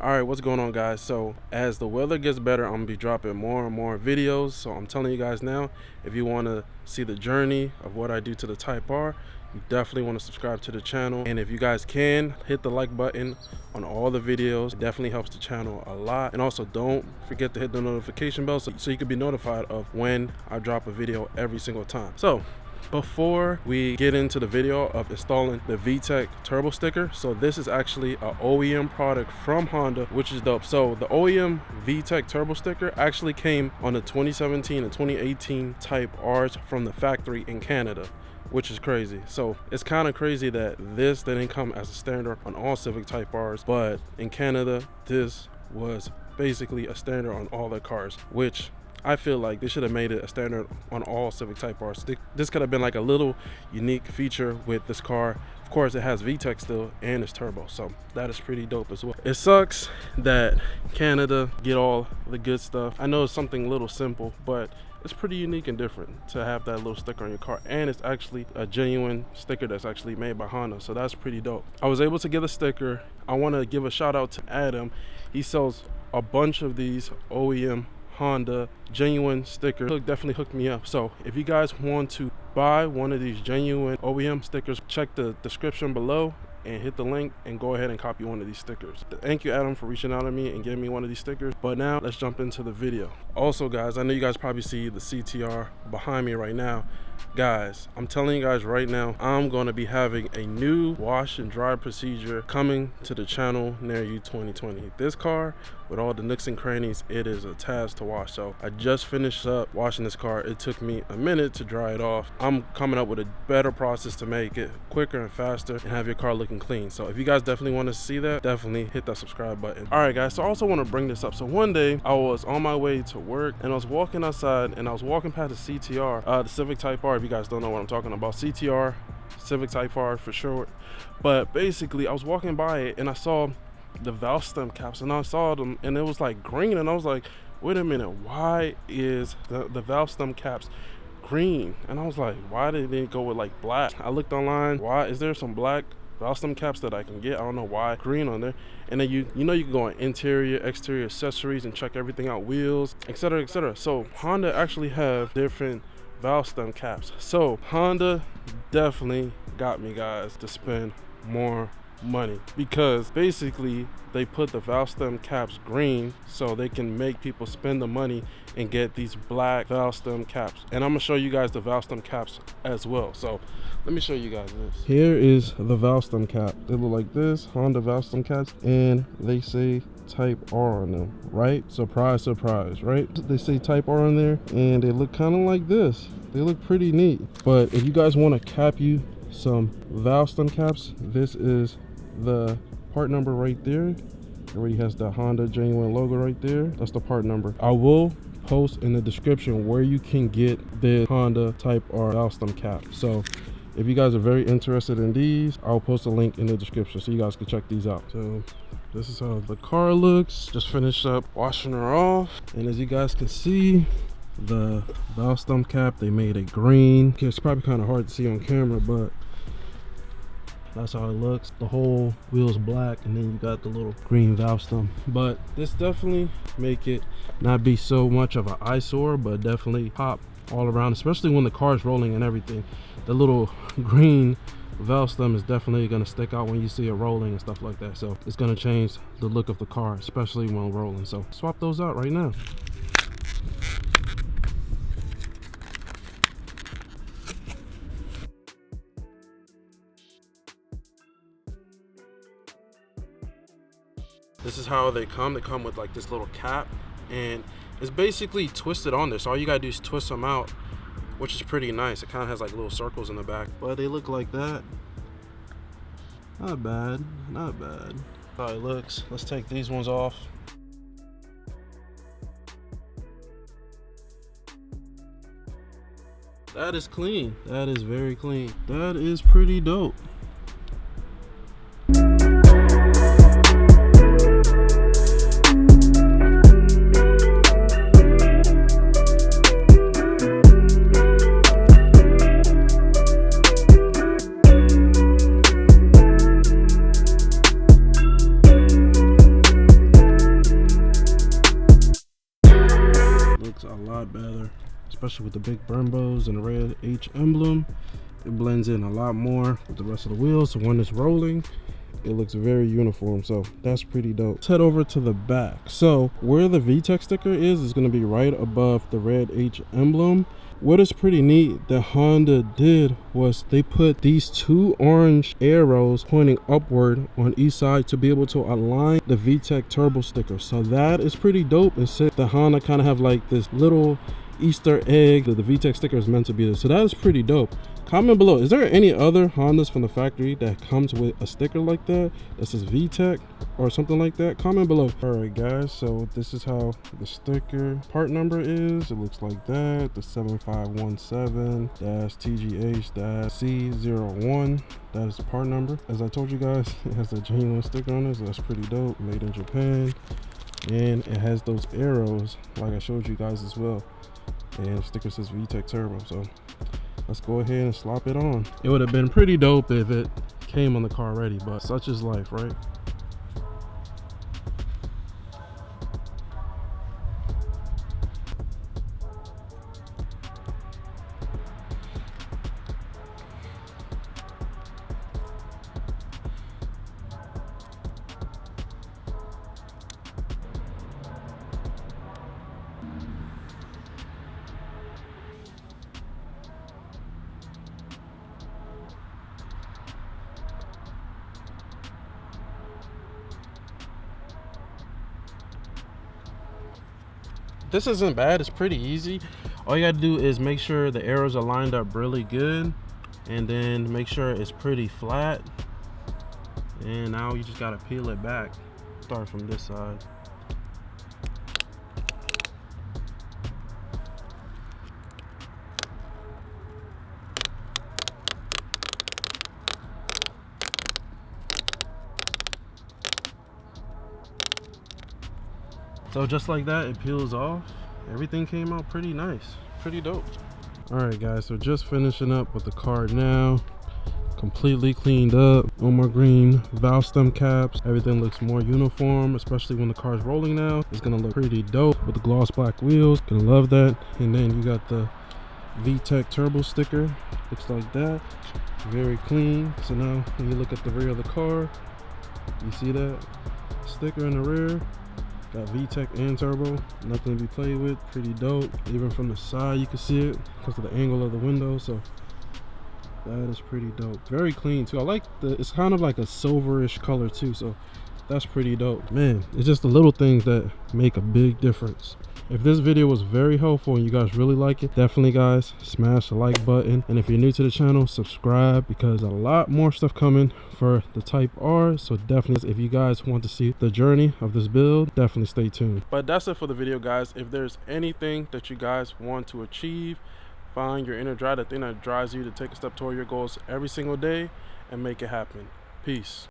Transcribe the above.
Alright, what's going on, guys? So as the weather gets better, I'm gonna be dropping more and more videos. So I'm telling you guys now, if you want to see the journey of what I do to the Type R, you definitely want to subscribe to the channel. And if you guys can, hit the like button on all the videos. It definitely helps the channel a lot. And also don't forget to hit the notification bell so you can be notified of when I drop a video every single time. So before we get into the video of installing the Vtec Turbo Sticker, so this is actually an OEM product from Honda, which is dope. So the OEM Vtec Turbo Sticker actually came on the 2017 and 2018 Type Rs from the factory in Canada, which is crazy. So it's kind of crazy that this didn't come as a standard on all Civic Type Rs, but in Canada this was basically a standard on all their cars, which I feel like they should have made it a standard on all Civic Type Rs. This could have been like a little unique feature with this car. Of course, it has VTEC still and it's turbo, so that is pretty dope as well. It sucks that Canada get all the good stuff. I know it's something a little simple, but it's pretty unique and different to have that little sticker on your car, and it's actually a genuine sticker that's actually made by Honda, so that's pretty dope. I was able to get a sticker. I want to give a shout out to Adam. He sells a bunch of these OEM Honda genuine stickers. Definitely hook me up. So if you guys want to buy one of these genuine OEM stickers, check the description below and hit the link and go ahead and copy one of these stickers. Thank you, Adam, for reaching out to me and giving me one of these stickers. But now let's jump into the video. Also, guys, I know you guys probably see the CTR behind me right now. Guys, I'm telling you guys right now, I'm going to be having a new wash and dry procedure coming to the channel near you 2020. This car, with all the nooks and crannies, it is a task to wash. So I just finished up washing this car. It took me a minute to dry it off. I'm coming up with a better process to make it quicker and faster and have your car looking clean. So if you guys definitely want to see that, definitely hit that subscribe button. All right, guys, so I also want to bring this up. So one day I was on my way to work and I was walking outside and I was walking past the CTR, the Civic Type R. If you guys don't know what I'm talking about, CTR, Civic Type R for short. But basically I was walking by it and I saw the valve stem caps and I saw them and it was like green, and I was like, wait a minute, why is the valve stem caps green? And I was like, why did they go with like black? I looked online, why is there some black valve stem caps that I can get? I don't know why green on there. And then you know you can go on interior, exterior accessories and check everything out, wheels, etc, etc. So Honda actually have different valve stem caps. So Honda definitely got me, guys, to spend more money, because basically they put the valve stem caps green so they can make people spend the money and get these black valve stem caps. And I'm gonna show you guys the valve stem caps as well. So let me show you guys this. Here is the valve stem cap. They look like this, Honda valve stem caps, and they say Type R on them, right? Surprise, surprise, right? They say Type R on there and they look kind of like this. They look pretty neat. But if you guys want to cap you some valve stem caps, this is the part number right there. It already has the Honda genuine logo right there. That's the part number. I will post in the description where you can get the Honda Type R valve stem cap. So if you guys are very interested in these, I'll post a link in the description so you guys can check these out. So this is how the car looks. Just finished up washing her off, and as you guys can see, the valve stem cap, they made it green. Okay, it's probably kind of hard to see on camera, but that's how it looks. The whole wheel's black and then you got the little green valve stem. But this definitely make it not be so much of an eyesore, but definitely pop all around, especially when the car's rolling and everything. The little green valve stem is definitely going to stick out when you see it rolling and stuff like that. So it's going to change the look of the car, especially when rolling. So swap those out right now. This is how they come. They come with like this little cap, and it's basically twisted on there. So all you gotta do is twist them out, which is pretty nice. It kind of has like little circles in the back, but they look like that. Not bad, not bad. That's how it looks. Let's take these ones off. That is clean. That is very clean. That is pretty dope. especially with the big Brembos and the red H emblem. It blends in a lot more with the rest of the wheels, so when it's rolling, it looks very uniform, so that's pretty dope. Let's head over to the back. So where the Vtec sticker is going to be right above the red H emblem. What is pretty neat that Honda did was they put these two orange arrows pointing upward on each side to be able to align the Vtec Turbo sticker. So that is pretty dope. And since the Honda kind of have like this little Easter egg that the Vtec sticker is meant to be there, so that is pretty dope. Comment below, is there any other Hondas from the factory that comes with a sticker like that says VTEC or something like that? Comment below. All right guys, so this is how the sticker part number is. It looks like that, the 7517-TGH-C01. That is the part number. As I told you guys, it has a genuine sticker on it, so that's pretty dope. Made in Japan, and it has those arrows like I showed you guys as well, and the sticker says VTEC Turbo. So let's go ahead and slap it on. It would have been pretty dope if it came on the car already, but such is life, right? This isn't bad, it's pretty easy. All you gotta do is make sure the arrows are lined up really good, and then make sure it's pretty flat. And now you just gotta peel it back. Start from this side. So just like that, it peels off. Everything came out pretty nice, pretty dope. All right guys, so just finishing up with the car now. Completely cleaned up. No more green valve stem caps. Everything looks more uniform, especially when the car is rolling now. It's gonna look pretty dope with the gloss black wheels. Gonna love that. And then you got the VTEC Turbo sticker. Looks like that. Very clean. So now when you look at the rear of the car, you see that sticker in the rear. Got VTEC and turbo, nothing to be played with. Pretty dope. Even from the side you can see it because of the angle of the window, so that is pretty dope. Very clean too. I like it's kind of like a silverish color too, so that's pretty dope. Man, it's just the little things that make a big difference. If this video was very helpful and you guys really like it, definitely guys smash the like button, and if you're new to the channel, subscribe, because a lot more stuff coming for the Type R. So definitely, if you guys want to see the journey of this build, definitely stay tuned. But that's it for the video guys. If there's anything that you guys want to achieve, find your inner drive, the thing that drives you to take a step toward your goals every single day and make it happen. Peace.